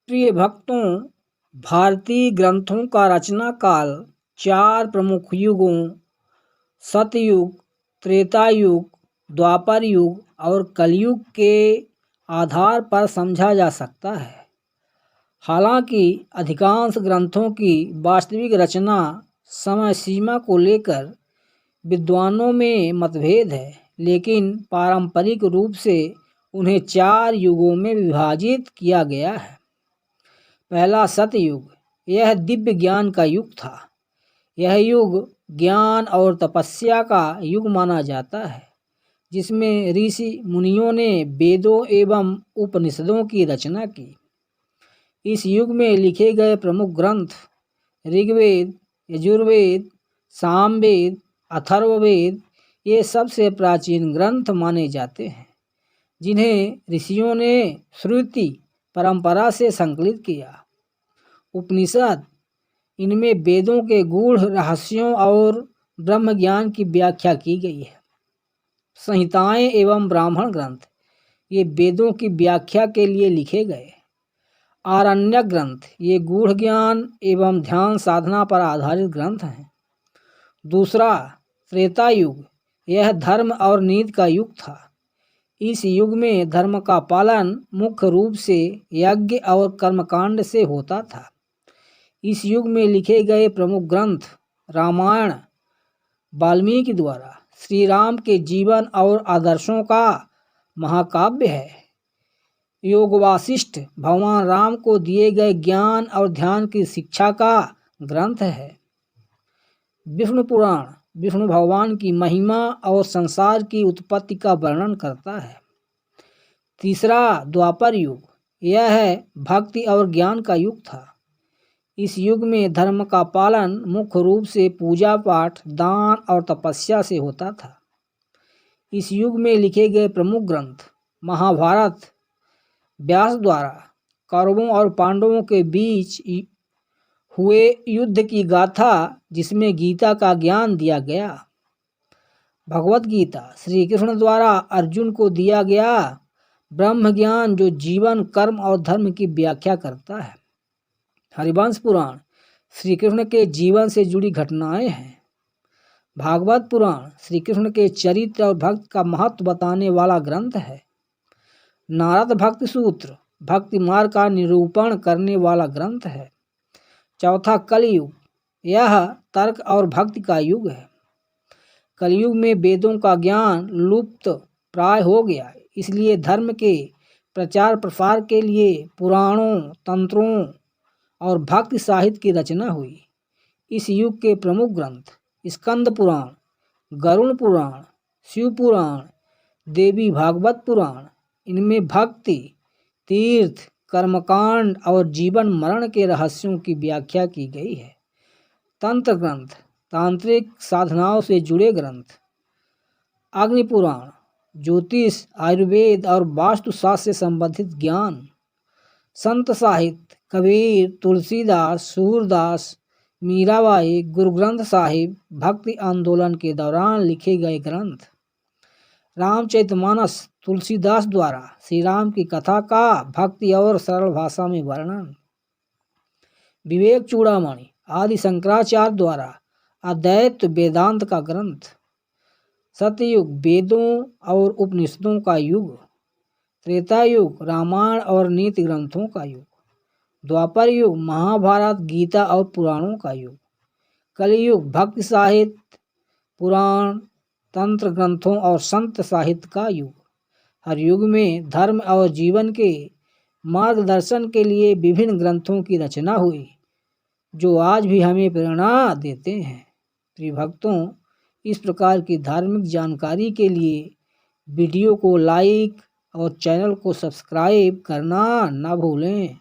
प्रिय भक्तों, भारतीय ग्रंथों का रचना काल 4 प्रमुख युगों सतयुग, त्रेता युग, द्वापर युग और कलयुग के आधार पर समझा जा सकता है। हालांकि अधिकांश ग्रंथों की वास्तविक रचना समय सीमा को लेकर विद्वानों में मतभेद है, लेकिन पारंपरिक रूप से उन्हें 4 युगों में विभाजित किया गया है। पहला सतयुग, यह दिव्य ज्ञान का युग था। यह युग ज्ञान और तपस्या का युग माना जाता है, जिसमें ऋषि मुनियों ने वेदों एवं उपनिषदों की रचना की। इस युग में लिखे गए प्रमुख ग्रंथ ऋग्वेद, यजुर्वेद, सामवेद, अथर्ववेद ये सबसे प्राचीन ग्रंथ माने जाते हैं, जिन्हें ऋषियों ने श्रुति परंपरा से संकलित किया। उपनिषद, इनमें वेदों के गूढ़ रहस्यों और ब्रह्म ज्ञान की व्याख्या की गई है। संहिताएं एवं ब्राह्मण ग्रंथ, ये वेदों की व्याख्या के लिए लिखे गए। आरण्यक ग्रंथ, ये गूढ़ ज्ञान एवं ध्यान साधना पर आधारित ग्रंथ हैं। दूसरा त्रेता युग, यह धर्म और नीति का युग था। इस युग में धर्म का पालन मुख्य रूप से यज्ञ और कर्मकांड से होता था। इस युग में लिखे गए प्रमुख ग्रंथ रामायण, वाल्मीकि द्वारा श्री राम के जीवन और आदर्शों का महाकाव्य है। योग वासिष्ठ, भगवान राम को दिए गए ज्ञान और ध्यान की शिक्षा का ग्रंथ है। विष्णु पुराण, विष्णु भगवान की महिमा और संसार की उत्पत्ति का वर्णन करता है। तीसरा द्वापर युग, यह है भक्ति और ज्ञान का युग था। इस युग में धर्म का पालन मुख्य रूप से पूजा पाठ, दान और तपस्या से होता था। इस युग में लिखे गए प्रमुख ग्रंथ महाभारत, व्यास द्वारा कौरवों और पांडवों के बीच हुए युद्ध की गाथा, जिसमें गीता का ज्ञान दिया गया। भगवत गीता, श्री कृष्ण द्वारा अर्जुन को दिया गया ब्रह्म ज्ञान, जो जीवन, कर्म और धर्म की व्याख्या करता है। हरिवंश पुराण, श्री कृष्ण के जीवन से जुड़ी घटनाएं हैं। भागवत पुराण, श्री कृष्ण के चरित्र और भक्त का महत्व बताने वाला ग्रंथ है। नारद भक्ति सूत्र, भक्ति मार्ग का निरूपण करने वाला ग्रंथ है। चौथा कलयुग, यह तर्क और भक्ति का युग है। कलयुग में वेदों का ज्ञान लुप्त प्राय हो गया, इसलिए धर्म के प्रचार प्रसार के लिए पुराणों, तंत्रों और भक्ति साहित्य की रचना हुई। इस युग के प्रमुख ग्रंथ स्कंद पुराण, गरुड़ पुराण, शिव पुराण, देवी भागवत पुराण, इनमें भक्ति, तीर्थ, कर्मकांड और जीवन मरण के रहस्यों की व्याख्या की गई है। तंत्र ग्रंथ, तांत्रिक साधनाओं से जुड़े ग्रंथ। अग्नि पुराण, ज्योतिष, आयुर्वेद और वास्तुशास्त्र से संबंधित ज्ञान। संत साहित्य, कबीर, तुलसीदास, सूरदास, मीराबाई, गुरु ग्रंथ साहिब, भक्ति आंदोलन के दौरान लिखे गए ग्रंथ। रामचरितमानस, तुलसीदास द्वारा श्री राम की कथा का भक्ति और सरल भाषा में वर्णन। विवेक चूड़ामणि, आदि शंकराचार्य द्वारा अद्वैत वेदांत का ग्रंथ। सतयुग, वेदों और उपनिषदों का युग। त्रेता युग, रामायण और नीति ग्रंथों का युग। द्वापर युग, महाभारत, गीता और पुराणों का युग। कलयुग, भक्ति साहित्य, पुराण, तंत्र ग्रंथों और संत साहित्य का युग। हर युग में धर्म और जीवन के मार्गदर्शन के लिए विभिन्न ग्रंथों की रचना हुई, जो आज भी हमें प्रेरणा देते हैं। प्रिय भक्तों, इस प्रकार की धार्मिक जानकारी के लिए वीडियो को लाइक और चैनल को सब्सक्राइब करना न भूलें।